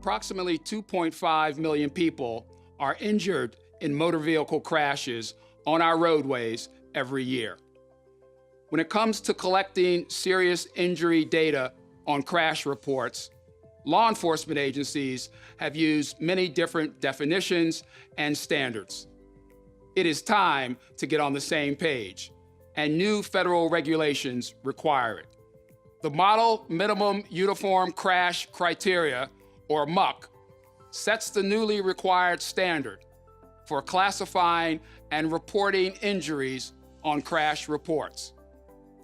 approximately 2.5 million people are injured in motor vehicle crashes on our roadways every year. When it comes to collecting serious injury data on crash reports, law enforcement agencies have used many different definitions and standards. It is time to get on the same page, and new federal regulations require it. The Model Minimum Uniform Crash Criteria, or MUC, sets the newly required standard for classifying and reporting injuries on crash reports.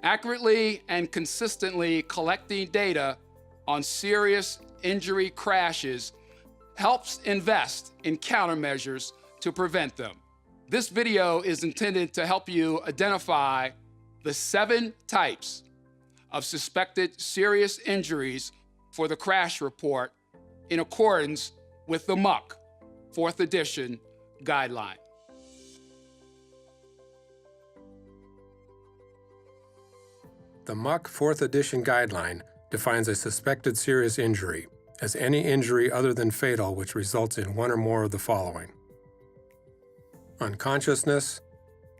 Accurately and consistently collecting data on serious injury crashes helps invest in countermeasures to prevent them. This video is intended to help you identify the 7 types of suspected serious injuries for the crash report in accordance with the MUC 4th edition guideline. The MUC 4th edition guideline defines a suspected serious injury as any injury other than fatal which results in one or more of the following: unconsciousness,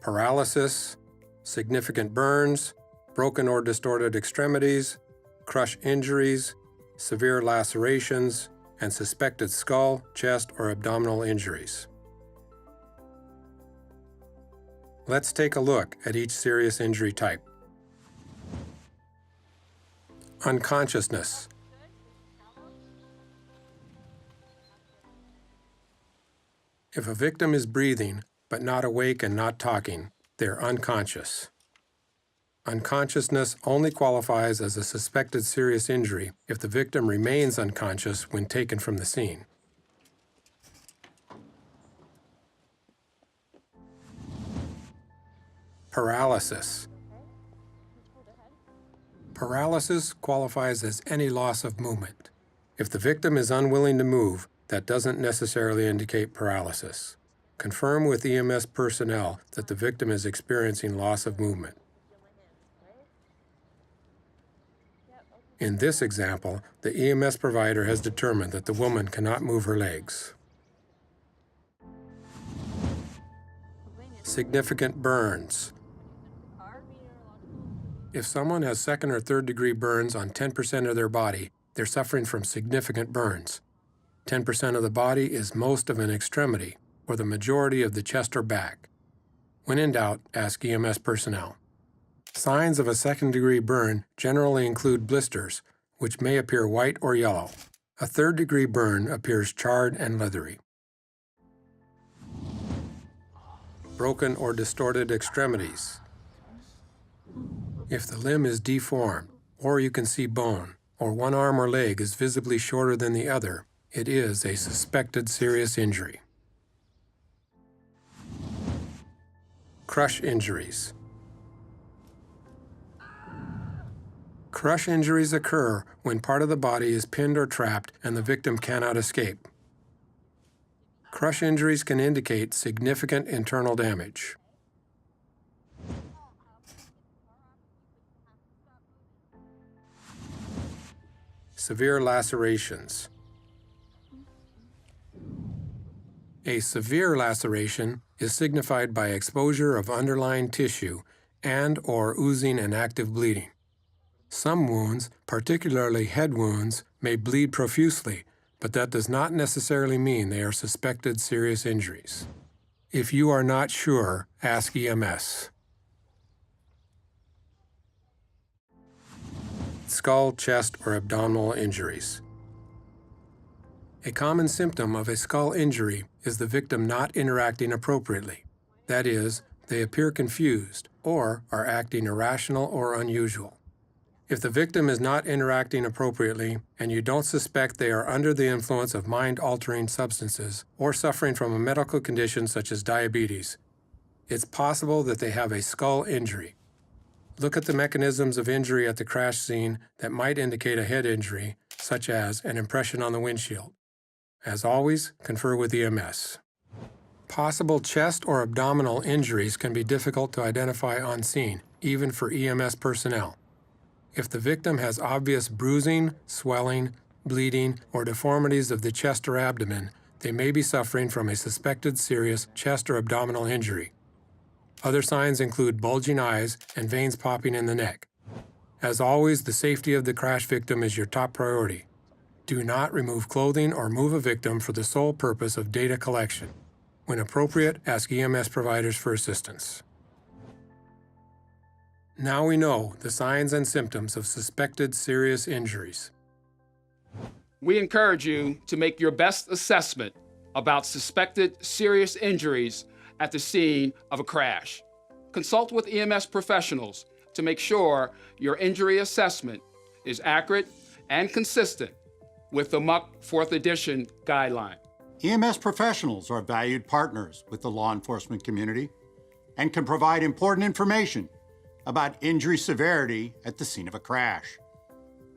paralysis, significant burns, broken or distorted extremities, crush injuries, severe lacerations, and suspected skull, chest, or abdominal injuries. Let's take a look at each serious injury type. Unconsciousness. If a victim is breathing, but not awake and not talking, they're unconscious. Unconsciousness only qualifies as a suspected serious injury if the victim remains unconscious when taken from the scene. Paralysis. Paralysis qualifies as any loss of movement. If the victim is unwilling to move, that doesn't necessarily indicate paralysis. Confirm with EMS personnel that the victim is experiencing loss of movement. In this example, the EMS provider has determined that the woman cannot move her legs. Significant burns. If someone has 2nd or 3rd degree burns on 10% of their body, they're suffering from significant burns. 10% of the body is most of an extremity, or the majority of the chest or back. When in doubt, ask EMS personnel. Signs of a 2nd degree burn generally include blisters, which may appear white or yellow. A 3rd degree burn appears charred and leathery. Broken or distorted extremities. If the limb is deformed, or you can see bone, or one arm or leg is visibly shorter than the other, it is a suspected serious injury. Crush injuries. Crush injuries occur when part of the body is pinned or trapped and the victim cannot escape. Crush injuries can indicate significant internal damage. Severe lacerations. A severe laceration is signified by exposure of underlying tissue and/or oozing and active bleeding. Some wounds, particularly head wounds, may bleed profusely, but that does not necessarily mean they are suspected serious injuries. If you are not sure, ask EMS. Skull, chest, or abdominal injuries. A common symptom of a skull injury is the victim not interacting appropriately. That is, they appear confused or are acting irrational or unusual. If the victim is not interacting appropriately and you don't suspect they are under the influence of mind-altering substances or suffering from a medical condition such as diabetes, it's possible that they have a skull injury. Look at the mechanisms of injury at the crash scene that might indicate a head injury, such as an impression on the windshield. As always, confer with EMS. Possible chest or abdominal injuries can be difficult to identify on scene, even for EMS personnel. If the victim has obvious bruising, swelling, bleeding, or deformities of the chest or abdomen, they may be suffering from a suspected serious chest or abdominal injury. Other signs include bulging eyes and veins popping in the neck. As always, the safety of the crash victim is your top priority. Do not remove clothing or move a victim for the sole purpose of data collection. When appropriate, ask EMS providers for assistance. Now we know the signs and symptoms of suspected serious injuries. We encourage you to make your best assessment about suspected serious injuries at the scene of a crash. Consult with EMS professionals to make sure your injury assessment is accurate and consistent with the MMUCC 4th edition guideline. EMS professionals are valued partners with the law enforcement community and can provide important information about injury severity at the scene of a crash.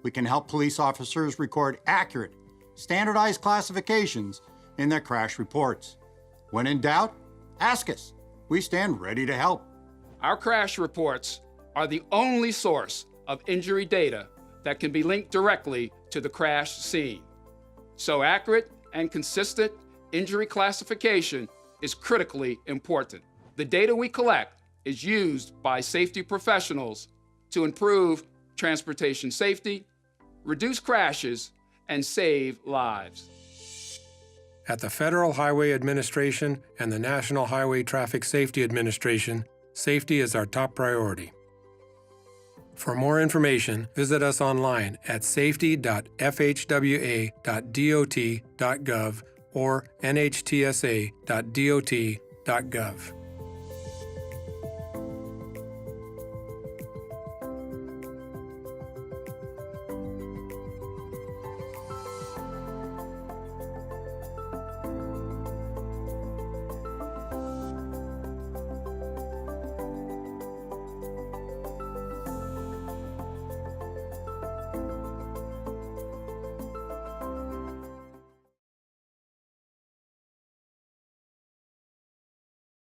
We can help police officers record accurate, standardized classifications in their crash reports. When in doubt, ask us. We stand ready to help. Our crash reports are the only source of injury data that can be linked directly to the crash scene. So accurate and consistent injury classification is critically important. The data we collect is used by safety professionals to improve transportation safety, reduce crashes, and save lives. At the Federal Highway Administration and the National Highway Traffic Safety Administration, safety is our top priority. For more information, visit us online at safety.fhwa.dot.gov or nhtsa.dot.gov.